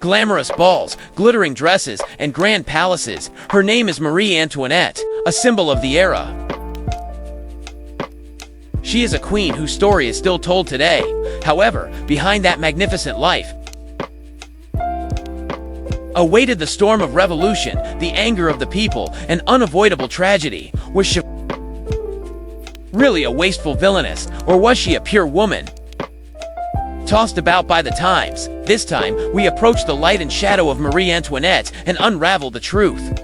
Glamorous balls, glittering dresses, and grand palaces. Her name is Marie Antoinette, a symbol of the era. She is a queen whose story is still told today. However, behind that magnificent life awaited the storm of revolution, the anger of the people, an unavoidable tragedy. Was she really a wasteful villainess, or was she a pure woman? Tossed about by the times, this time we approach the light and shadow of Marie Antoinette and unravel the truth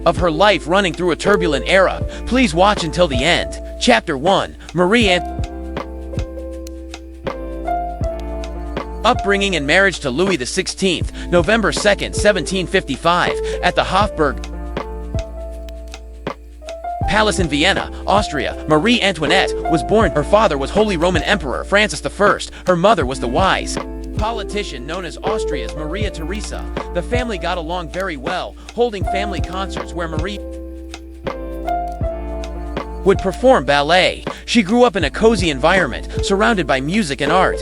of her life running through a turbulent era. Please watch until the end. Chapter 1. Marie Antoinette. Upbringing and marriage to Louis XVI, November 2, 1755, at the Hofburg Palace in Vienna, Austria. Marie Antoinette was born. Her father was Holy Roman Emperor Francis I. Her mother was the wise politician known as Austria's Maria Theresa. The family got along very well, holding family concerts where Marie would perform ballet. She grew up in a cozy environment, surrounded by music and art.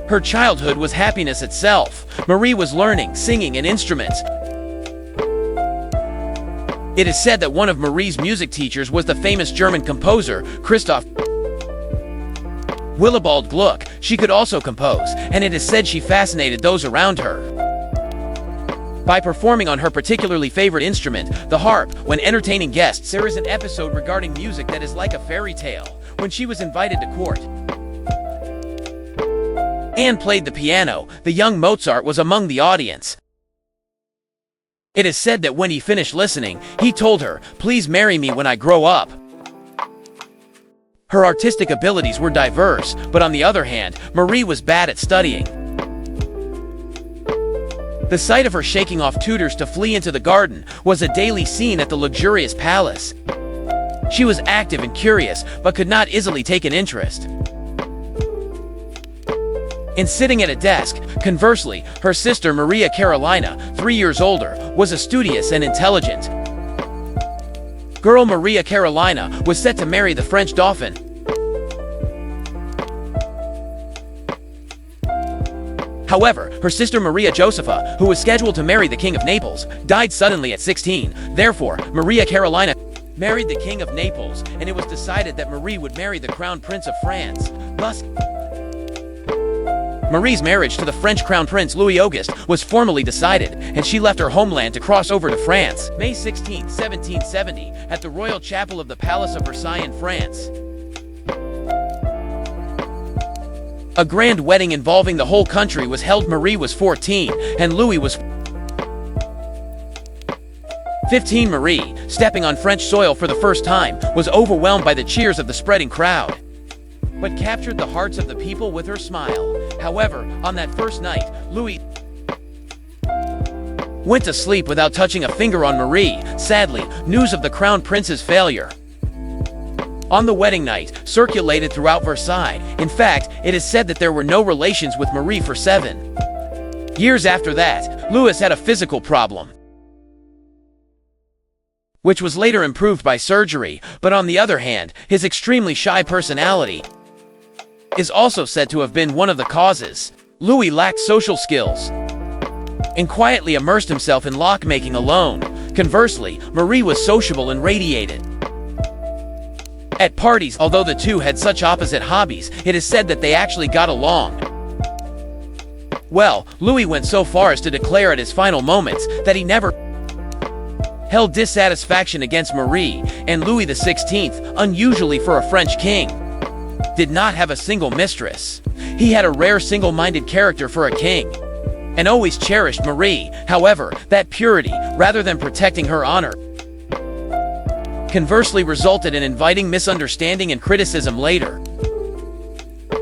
Her childhood was happiness itself. Marie was learning, singing, and instruments. It is said that one of Marie's music teachers was the famous German composer, Christoph Willibald Gluck. She could also compose, and it is said she fascinated those around her by performing on her particularly favorite instrument, the harp, when entertaining guests. There is an episode regarding music that is like a fairy tale. When she was invited to court, Anne played the piano. The young Mozart was among the audience. It is said that when he finished listening, he told her, "Please marry me when I grow up." Her artistic abilities were diverse, but on the other hand, Marie was bad at studying. The sight of her shaking off tutors to flee into the garden was a daily scene at the luxurious palace. She was active and curious, but could not easily take an interest in sitting at a desk. Conversely, her sister Maria Carolina, 3 years older, was a studious and intelligent girl. Maria Carolina was set to marry the French Dauphin. However, her sister Maria Josepha, who was scheduled to marry the King of Naples, died suddenly at 16. Therefore, Maria Carolina married the King of Naples, and it was decided that Marie would marry the Crown Prince of France. Thus, Marie's marriage to the French Crown Prince Louis Auguste was formally decided, and she left her homeland to cross over to France. May 16, 1770, at the Royal Chapel of the Palace of Versailles in France. A grand wedding involving the whole country was held. Marie was 14, and Louis was 15. Marie, stepping on French soil for the first time, was overwhelmed by the cheers of the spreading crowd, but captured the hearts of the people with her smile. However, on that first night, Louis went to sleep without touching a finger on Marie. Sadly, news of the Crown Prince's failure on the wedding night circulated throughout Versailles. In fact, it is said that there were no relations with Marie for 7 years after that. Louis had a physical problem, which was later improved by surgery, but on the other hand, his extremely shy personality is also said to have been one of the causes. Louis lacked social skills and quietly immersed himself in lockmaking alone. Conversely, Marie was sociable and radiated at parties. Although the two had such opposite hobbies, it is said that they actually got along well. Louis went so far as to declare at his final moments that he never held dissatisfaction against Marie, and Louis XVI, unusually for a French king, did not have a single mistress. He had a rare single-minded character for a king, and always cherished Marie. However, that purity, rather than protecting her honor, conversely resulted in inviting misunderstanding and criticism later.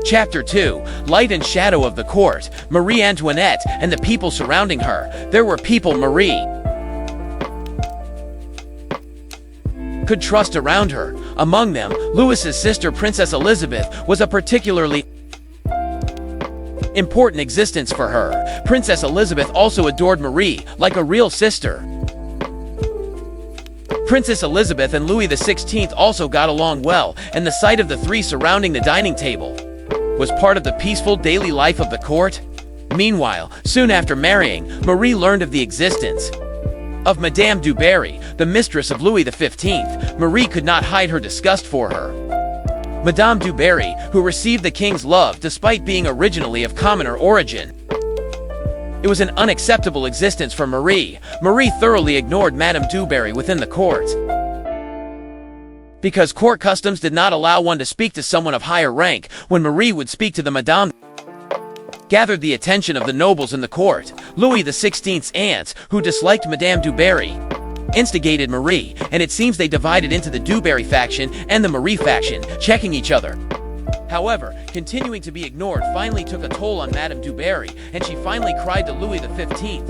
Chapter 2. Light and shadow of the court. Marie Antoinette and the people surrounding her. There were people Marie could trust around her. Among them, Louis's sister Princess Elizabeth was a particularly important existence for her. Princess Elizabeth also adored Marie like a real sister. Princess Elizabeth and Louis XVI also got along well, and the sight of the three surrounding the dining table was part of the peaceful daily life of the court. Meanwhile, soon after marrying, Marie learned of the existence of Madame du Barry, the mistress of Louis XV. Marie could not hide her disgust for her. Madame du Barry, who received the king's love despite being originally of commoner origin. It was an unacceptable existence for Marie. Marie thoroughly ignored Madame du Barry within the court, because court customs did not allow one to speak to someone of higher rank. When Marie would speak to the Madame, gathered the attention of the nobles in the court. Louis XVI's aunts, who disliked Madame du Barry, instigated Marie, and it seems they divided into the du Barry faction and the Marie faction, checking each other. However, continuing to be ignored finally took a toll on Madame du Barry, and she finally cried to Louis XV.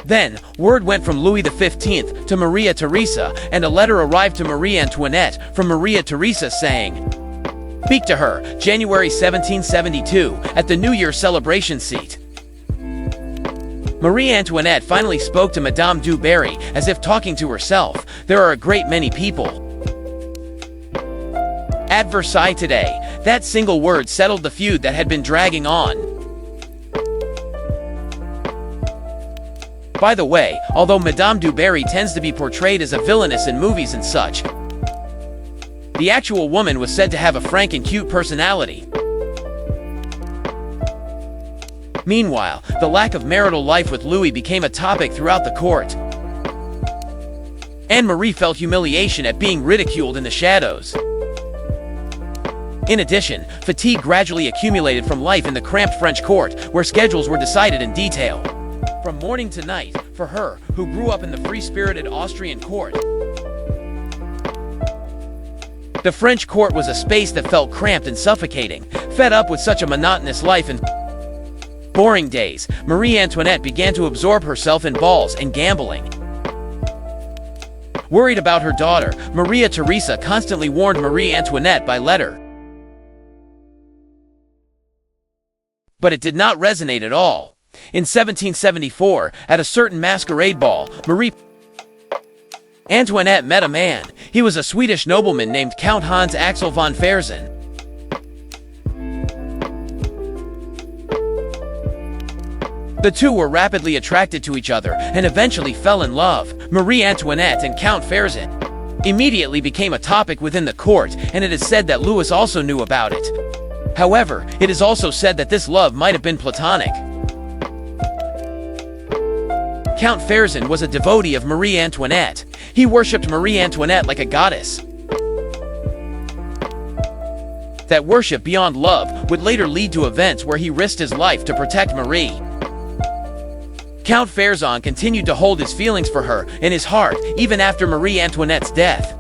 Then, word went from Louis XV to Maria Theresa, and a letter arrived to Marie Antoinette from Maria Theresa saying, "Speak to her, January 1772, at the New Year celebration seat." Marie Antoinette finally spoke to Madame du Barry, as if talking to herself. "There are a great many people at Versailles today." That single word settled the feud that had been dragging on. By the way, although Madame du Barry tends to be portrayed as a villainess in movies and such, the actual woman was said to have a frank and cute personality. Meanwhile, the lack of marital life with Louis became a topic throughout the court, and Marie felt humiliation at being ridiculed in the shadows. In addition, fatigue gradually accumulated from life in the cramped French court, where schedules were decided in detail, from morning to night. For her, who grew up in the free-spirited Austrian court, the French court was a space that felt cramped and suffocating. Fed up with such a monotonous life and boring days, Marie Antoinette began to absorb herself in balls and gambling. Worried about her daughter, Maria Theresa constantly warned Marie Antoinette by letter, but it did not resonate at all. In 1774, at a certain masquerade ball, Marie Antoinette met a man. He was a Swedish nobleman named Count Hans Axel von Fersen. The two were rapidly attracted to each other and eventually fell in love. Marie Antoinette and Count Fersen immediately became a topic within the court, and it is said that Louis also knew about it. However, it is also said that this love might have been platonic. Count Fersen was a devotee of Marie Antoinette. He worshipped Marie Antoinette like a goddess. That worship beyond love would later lead to events where he risked his life to protect Marie. Count Fersen continued to hold his feelings for her in his heart even after Marie Antoinette's death.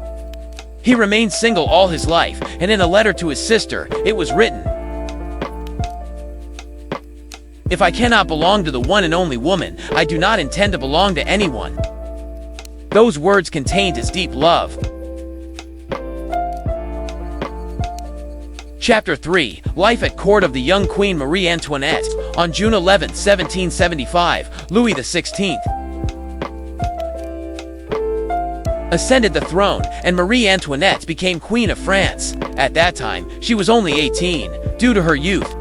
He remained single all his life, and in a letter to his sister, it was written, "If I cannot belong to the one and only woman, I do not intend to belong to anyone." Those words contained his deep love. Chapter 3. Life at Court of the Young Queen Marie Antoinette. On June 11, 1775, Louis XVI ascended the throne, and Marie Antoinette became Queen of France. At that time, she was only 18. Due to her youth,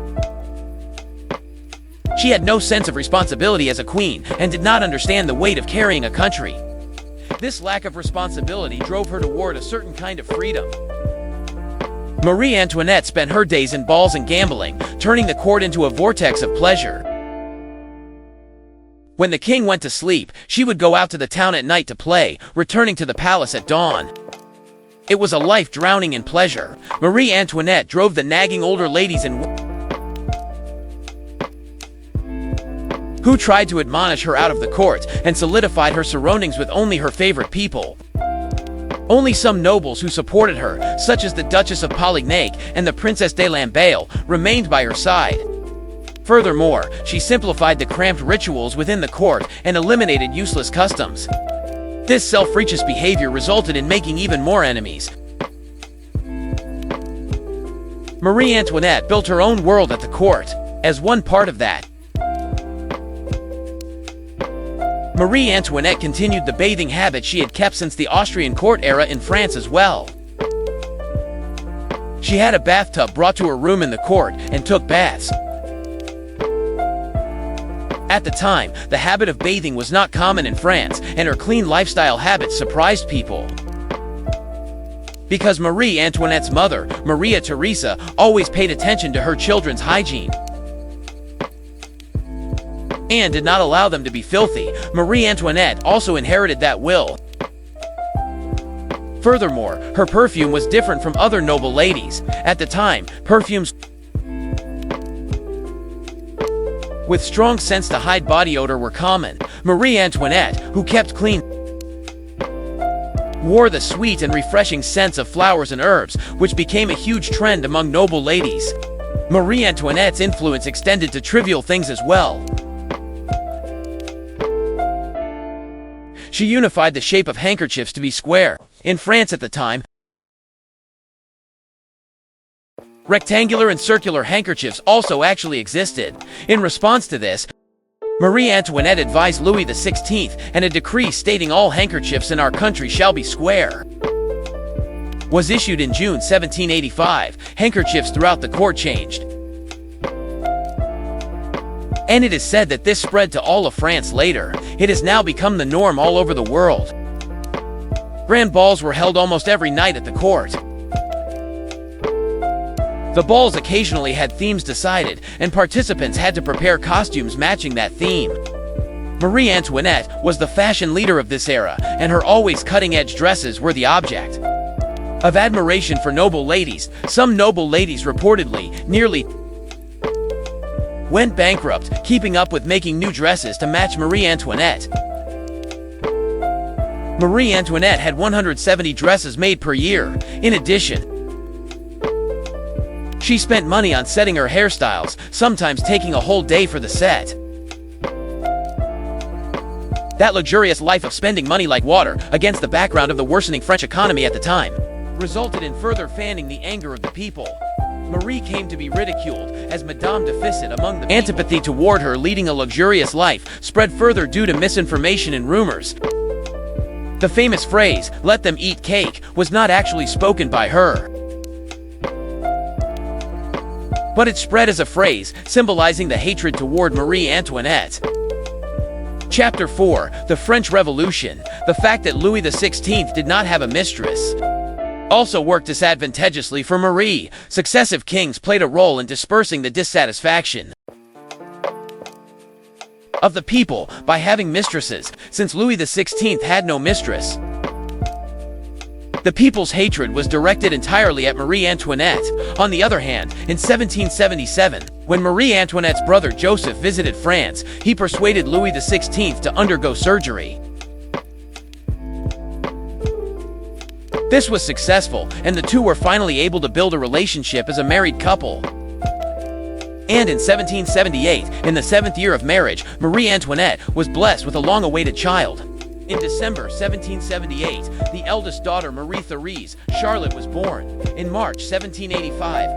she had no sense of responsibility as a queen and did not understand the weight of carrying a country. This lack of responsibility drove her toward a certain kind of freedom. Marie Antoinette spent her days in balls and gambling, turning the court into a vortex of pleasure. When the king went to sleep, she would go out to the town at night to play, returning to the palace at dawn. It was a life drowning in pleasure. Marie Antoinette drove the nagging older ladies who tried to admonish her out of the court, and solidified her surroundings with only her favorite people. Only some nobles who supported her, such as the Duchess of Polignac and the Princess de Lamballe, remained by her side. Furthermore, she simplified the cramped rituals within the court and eliminated useless customs. This self-righteous behavior resulted in making even more enemies. Marie Antoinette built her own world at the court. As one part of that, Marie Antoinette continued the bathing habit she had kept since the Austrian court era in France as well. She had a bathtub brought to her room in the court and took baths. At the time, the habit of bathing was not common in France, and her clean lifestyle habits surprised people. Because Marie Antoinette's mother, Maria Theresa, always paid attention to her children's hygiene and did not allow them to be filthy, Marie Antoinette also inherited that will. Furthermore, her perfume was different from other noble ladies. At the time, perfumes with strong scents to hide body odor were common. Marie Antoinette, who kept clean, wore the sweet and refreshing scents of flowers and herbs, which became a huge trend among noble ladies. Marie Antoinette's influence extended to trivial things as well. She unified the shape of handkerchiefs to be square. In France at the time, rectangular and circular handkerchiefs also actually existed. In response to this, Marie Antoinette advised Louis XVI, and a decree stating all handkerchiefs in our country shall be square was issued in June 1785. Handkerchiefs throughout the court changed, and it is said that this spread to all of France later. It has now become the norm all over the world. Grand balls were held almost every night at the court. The balls occasionally had themes decided, and participants had to prepare costumes matching that theme. Marie Antoinette was the fashion leader of this era, and her always cutting-edge dresses were the object of admiration for noble ladies. Some noble ladies reportedly nearly went bankrupt, keeping up with making new dresses to match Marie Antoinette. Marie Antoinette had 170 dresses made per year. In addition, she spent money on setting her hairstyles, sometimes taking a whole day for the set. That luxurious life of spending money like water, against the background of the worsening French economy at the time, resulted in further fanning the anger of the people. Marie came to be ridiculed as Madame Deficit among the people. Antipathy toward her leading a luxurious life spread further due to misinformation and rumors. The famous phrase, "let them eat cake," was not actually spoken by her, but it spread as a phrase, symbolizing the hatred toward Marie Antoinette. Chapter 4. The French Revolution. The fact that Louis XVI did not have a mistress also worked disadvantageously for Marie. Successive kings played a role in dispersing the dissatisfaction of the people by having mistresses. Since Louis XVI had no mistress, the people's hatred was directed entirely at Marie Antoinette. On the other hand, in 1777, when Marie Antoinette's brother Joseph visited France, he persuaded Louis XVI to undergo surgery. This was successful, and the two were finally able to build a relationship as a married couple. And in 1778, in the 7th year of marriage, Marie Antoinette was blessed with a long-awaited child. In December 1778, the eldest daughter Marie Therese, Charlotte, was born. In March 1785,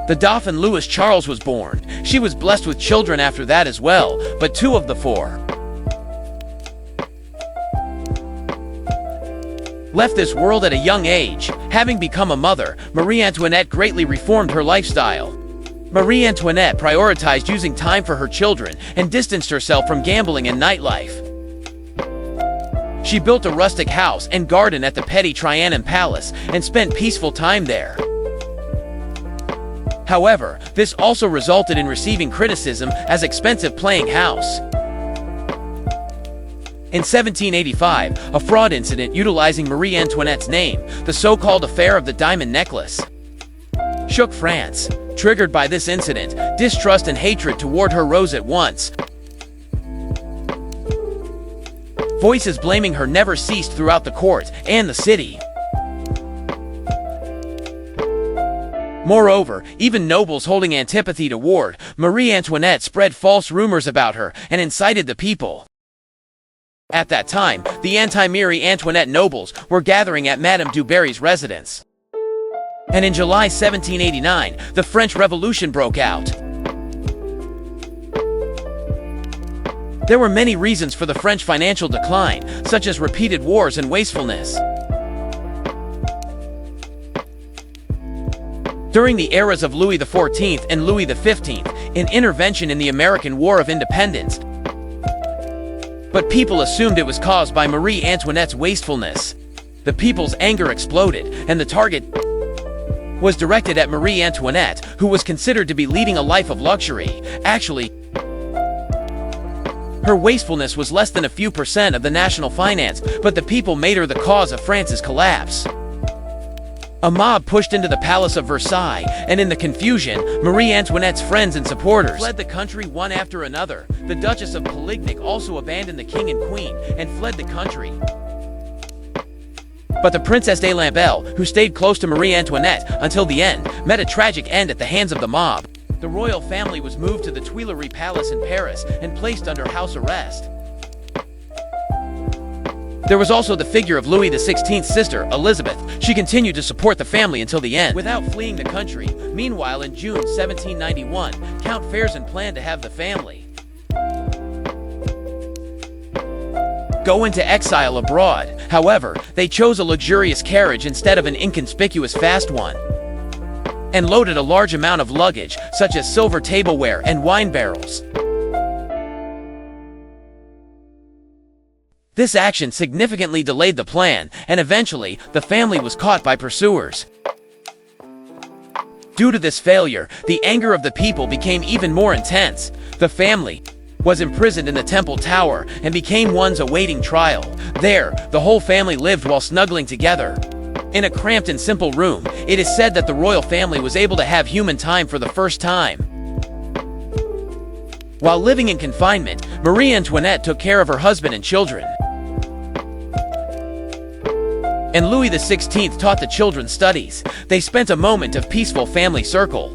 the Dauphin Louis Charles was born. She was blessed with children after that as well, but 2 of the 4 left this world at a young age. Having become a mother, Marie Antoinette greatly reformed her lifestyle. Marie Antoinette prioritized using time for her children and distanced herself from gambling and nightlife. She built a rustic house and garden at the Petit Trianon Palace and spent peaceful time there. However, this also resulted in receiving criticism as expensive playing house. In 1785, a fraud incident utilizing Marie Antoinette's name, the so-called Affair of the Diamond Necklace, shook France. Triggered by this incident, distrust and hatred toward her rose at once. Voices blaming her never ceased throughout the court and the city. Moreover, even nobles holding antipathy toward Marie Antoinette spread false rumors about her and incited the people. At that time, the anti-Marie Antoinette nobles were gathering at Madame du Barry's residence. And in July 1789, the French Revolution broke out. There were many reasons for the French financial decline, such as repeated wars and wastefulness. During the eras of Louis XIV and Louis XV, an intervention in the American War of Independence. But people assumed it was caused by Marie Antoinette's wastefulness. The people's anger exploded, and the target was directed at Marie Antoinette, who was considered to be leading a life of luxury. Actually, her wastefulness was less than a few percent of the national finance, but the people made her the cause of France's collapse. A mob pushed into the Palace of Versailles, and in the confusion, Marie Antoinette's friends and supporters fled the country one after another. The Duchess of Polignac also abandoned the king and queen and fled the country. But the Princess de Lamballe, who stayed close to Marie Antoinette until the end, met a tragic end at the hands of the mob. The royal family was moved to the Tuileries Palace in Paris and placed under house arrest. There was also the figure of Louis XVI's sister, Elizabeth. She continued to support the family until the end, without fleeing the country. Meanwhile, in June 1791, Count Fersen planned to have the family go into exile abroad. However, they chose a luxurious carriage instead of an inconspicuous fast one, and loaded a large amount of luggage, such as silver tableware and wine barrels. This action significantly delayed the plan, and eventually, the family was caught by pursuers. Due to this failure, the anger of the people became even more intense. The family was imprisoned in the Temple Tower and became ones awaiting trial. There, the whole family lived while snuggling together in a cramped and simple room. It is said that the royal family was able to have human time for the first time. While living in confinement, Marie Antoinette took care of her husband and children, and Louis XVI taught the children studies. They spent a moment of peaceful family circle.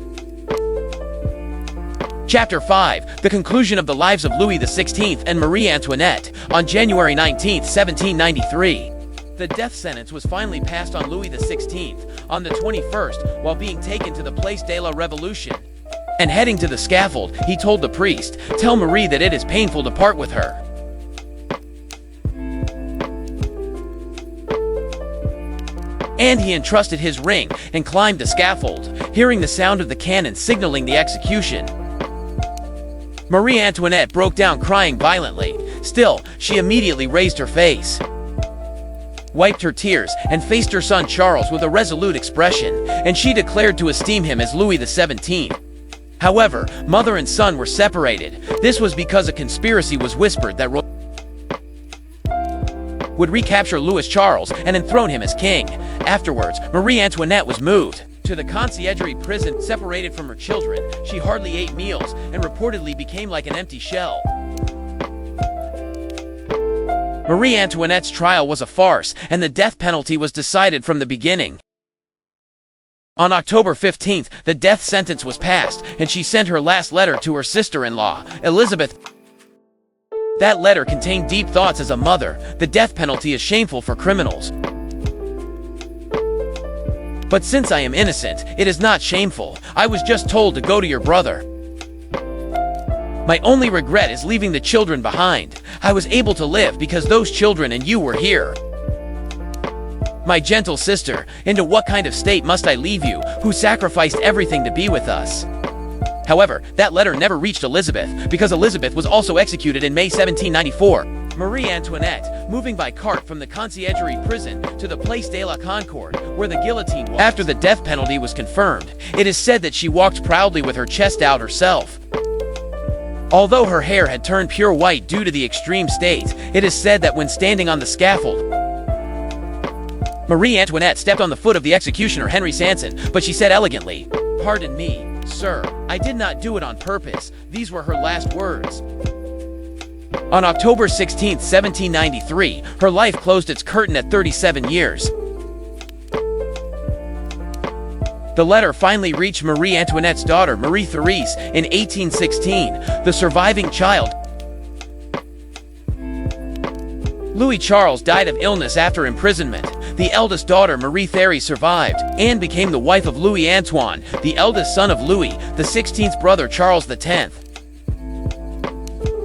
Chapter 5. The conclusion of the lives of Louis XVI and Marie Antoinette. On January 19, 1793, the death sentence was finally passed on Louis XVI on the 21st while being taken to the Place de la Revolution. And heading to the scaffold, he told the priest, "Tell Marie that it is painful to part with her." And he entrusted his ring and climbed the scaffold, hearing the sound of the cannon signaling the execution. Marie Antoinette broke down crying violently. Still, she immediately raised her face, wiped her tears, and faced her son Charles with a resolute expression, and she declared to esteem him as Louis XVII. However, mother and son were separated. This was because a conspiracy was whispered that would recapture Louis Charles and enthrone him as king. Afterwards, Marie Antoinette was moved to the conciergerie prison. Separated from her children, she hardly ate meals and reportedly became like an empty shell. Marie Antoinette's trial was a farce, and the death penalty was decided from the beginning. On October 15th, the death sentence was passed, and she sent her last letter to her sister-in-law, Elizabeth. That letter contained deep thoughts as a mother. The death penalty is shameful for criminals, but since I am innocent, it is not shameful. I was just told to go to your brother. My only regret is leaving the children behind. I was able to live because those children and you were here. My gentle sister, into what kind of state must I leave you, who sacrificed everything to be with us? However, that letter never reached Elizabeth, because Elizabeth was also executed in May 1794. Marie Antoinette, moving by cart from the conciergerie prison to the Place de la Concorde, where the guillotine was. After the death penalty was confirmed, it is said that she walked proudly with her chest out herself. Although her hair had turned pure white due to the extreme state, it is said that when standing on the scaffold, Marie Antoinette stepped on the foot of the executioner Henry Sanson, but she said elegantly, "Pardon me, sir, I did not do it on purpose." These were her last words. On October 16, 1793, her life closed its curtain at 37 years. The letter finally reached Marie Antoinette's daughter, Marie Therese, in 1816, the surviving child. Louis Charles died of illness after imprisonment. The eldest daughter, Marie Therese, survived and became the wife of Louis Antoine, the eldest son of Louis, the 16th brother Charles X.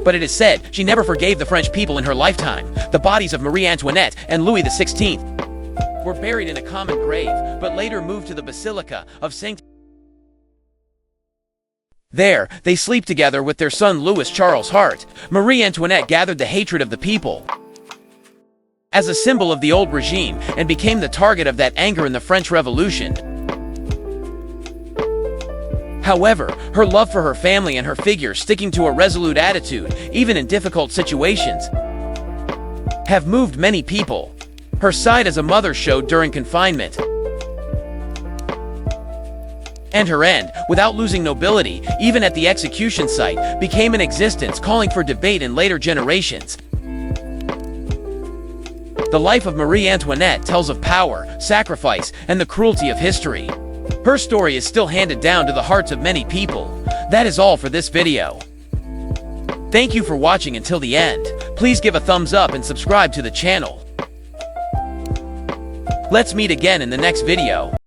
But it is said she never forgave the French people in her lifetime. The bodies of Marie Antoinette and Louis XVI were buried in a common grave, but later moved to the Basilica of St. There, they sleep together with their son Louis Charles Hart. Marie Antoinette gathered the hatred of the people as a symbol of the old regime and became the target of that anger in the French Revolution. However, her love for her family and her figure, sticking to a resolute attitude, even in difficult situations, have moved many people. Her side as a mother showed during confinement, and her end, without losing nobility, even at the execution site, became an existence calling for debate in later generations. The life of Marie Antoinette tells of power, sacrifice, and the cruelty of history. Her story is still handed down to the hearts of many people. That is all for this video. Thank you for watching until the end. Please give a thumbs up and subscribe to the channel. Let's meet again in the next video.